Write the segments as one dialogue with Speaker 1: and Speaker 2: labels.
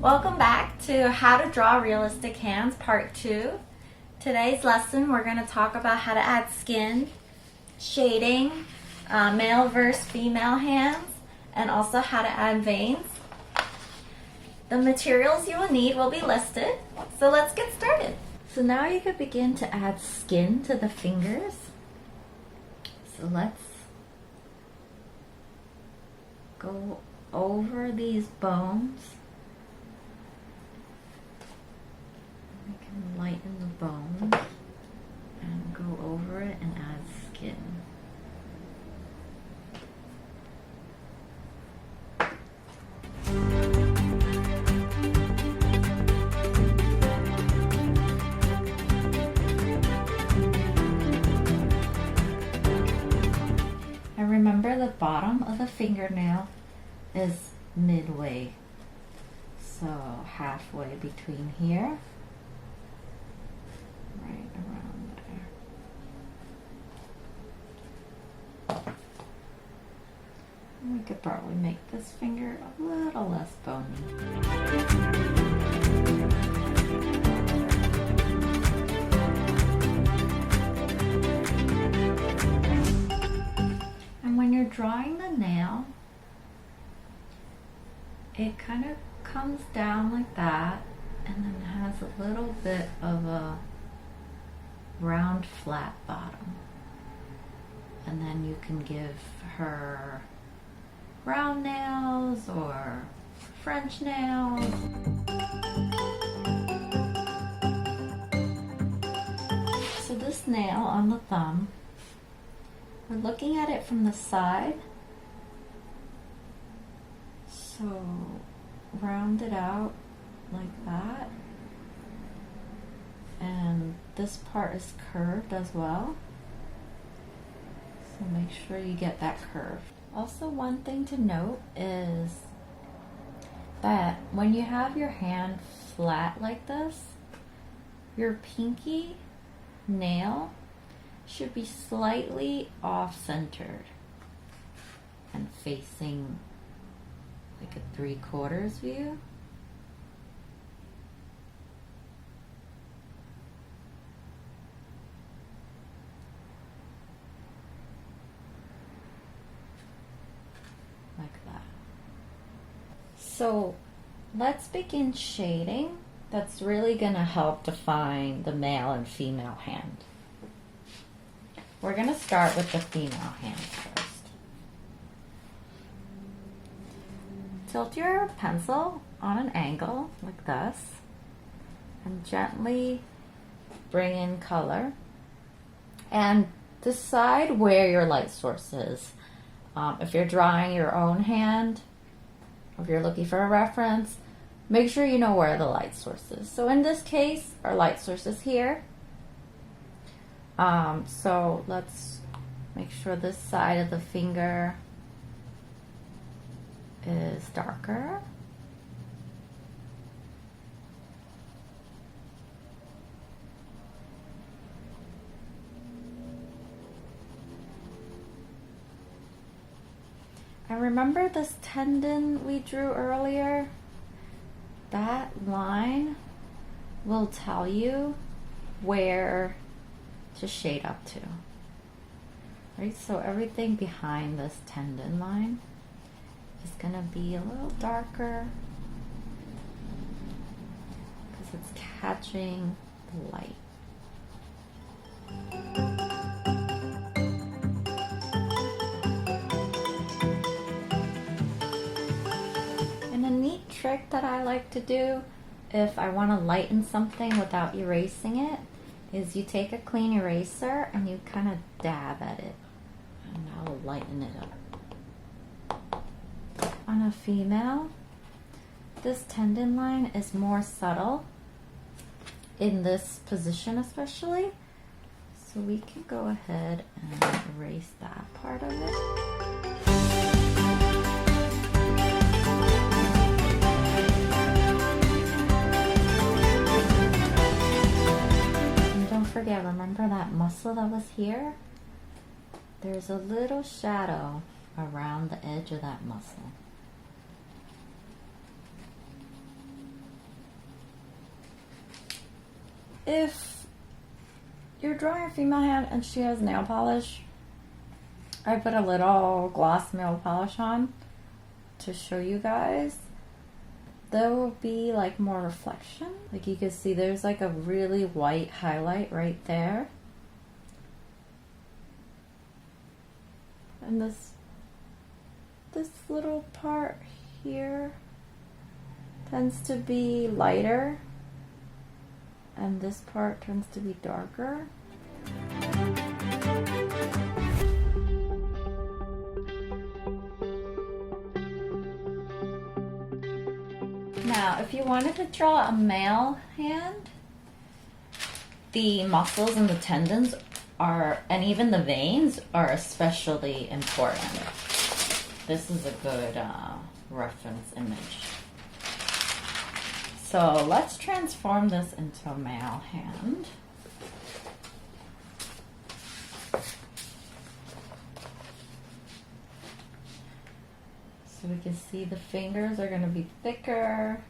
Speaker 1: Welcome back to How to Draw Realistic Hands Part 2. Today's lesson we're going to talk about how to add skin, shading, male versus female hands, and also how to add veins. The materials you will need will be listed, so let's get started. So now you can begin to add skin to the fingers. So let's go over these bones. We can lighten the bones and go over it and add skin. And remember, the bottom of the fingernail is midway, so halfway between here, right around there. We could probably make this finger a little less bony. And when you're drawing the nail, it kind of comes down like that and then has a little bit of a round flat bottom, and then you can give her round nails or French nails. So this nail on the thumb, we're looking at it from the side, so round it out like that, and this part is curved as well, so make sure you get that curve. Also, one thing to note is that when you have your hand flat like this, your pinky nail should be slightly off-centered and facing like a 3/4 view. Like that. So let's begin shading. That's really going to help define the male and female hand. We're going to start with the female hand first. Tilt your pencil on an angle like this and gently bring in color and decide where your light source is. If you're drawing your own hand, if you're looking for a reference, make sure you know where the light source is. So in this case, our light source is here. So let's make sure this side of the finger is darker. And remember this tendon we drew earlier? That line will tell you where to shade up to. Right? So everything behind this tendon line is going to be a little darker because it's catching the light. And a neat trick that I like to do if I want to lighten something without erasing it is you take a clean eraser and you kind of dab at it, and that'll lighten it up. On a female, this tendon line is more subtle in this position especially, so we can go ahead and erase that part of it. And don't forget, remember that muscle that was here? There's a little shadow around the edge of that muscle. if you're drawing a female hand and she has nail polish, I put a little gloss nail polish on to show you guys. There will be like more reflection. Like you can see there's like a really white highlight right there. And this little part here tends to be lighter, and this part tends to be darker. Now, if you wanted to draw a male hand, the muscles and the tendons and even the veins are especially important. This is a good reference image. So let's transform this into a male hand. So we can see the fingers are going to be thicker.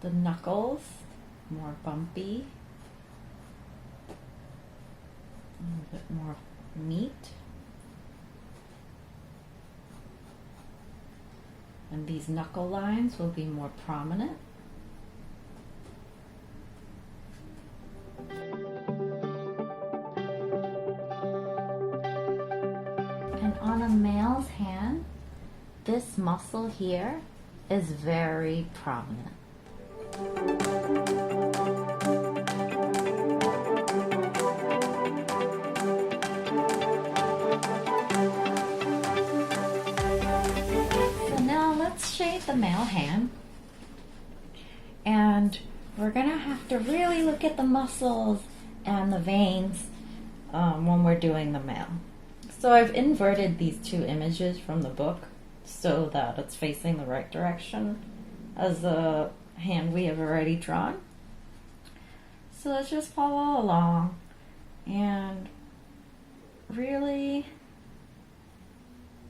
Speaker 1: The knuckles more bumpy. A little bit more meat. And these knuckle lines will be more prominent. And on a male's hand, this muscle here is very prominent. Shade the male hand, and we're gonna have to really look at the muscles and the veins when we're doing the male. So I've inverted these two images from the book so that it's facing the right direction as the hand we have already drawn. So let's just follow along and really,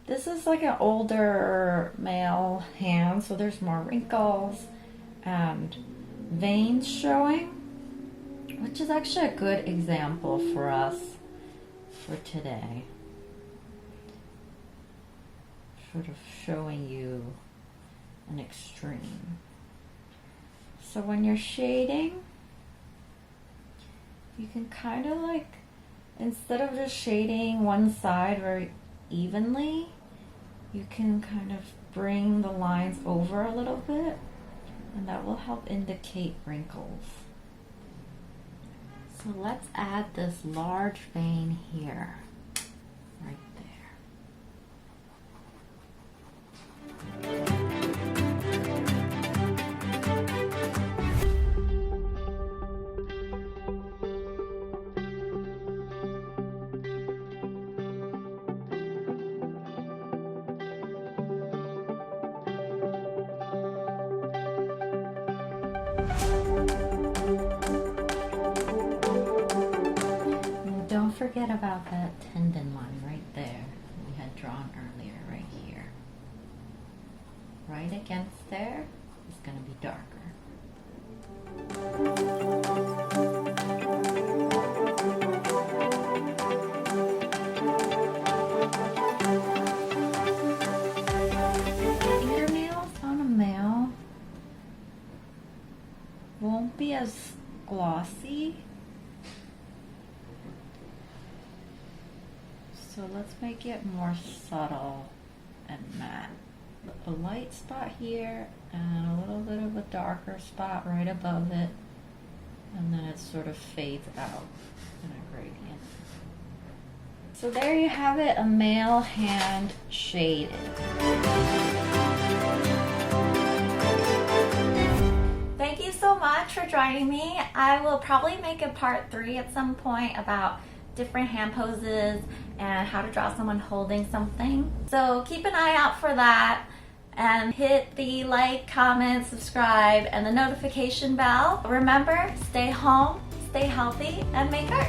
Speaker 1: this is like an older male hand, so there's more wrinkles and veins showing, which is actually a good example for us for today. Sort of showing you an extreme. So when you're shading, you can kind of like, instead of just shading one side very evenly, you can kind of bring the lines over a little bit, and that will help indicate wrinkles. So let's add this large vein here, right there. Don't forget about that tendon line right there we had drawn earlier, right here. Right against there is going to be darker. Fingernails on a male won't be as glossy. So let's make it more subtle and matte. A light spot here and a little bit of a darker spot right above it, and then it sort of fades out in a gradient. So there you have it, a male hand shaded. Thank you so much for joining me. I will probably make a part 3 at some point about different hand poses and how to draw someone holding something. So keep an eye out for that, and hit the like, comment, subscribe, and the notification bell. Remember, stay home, stay healthy, and make art.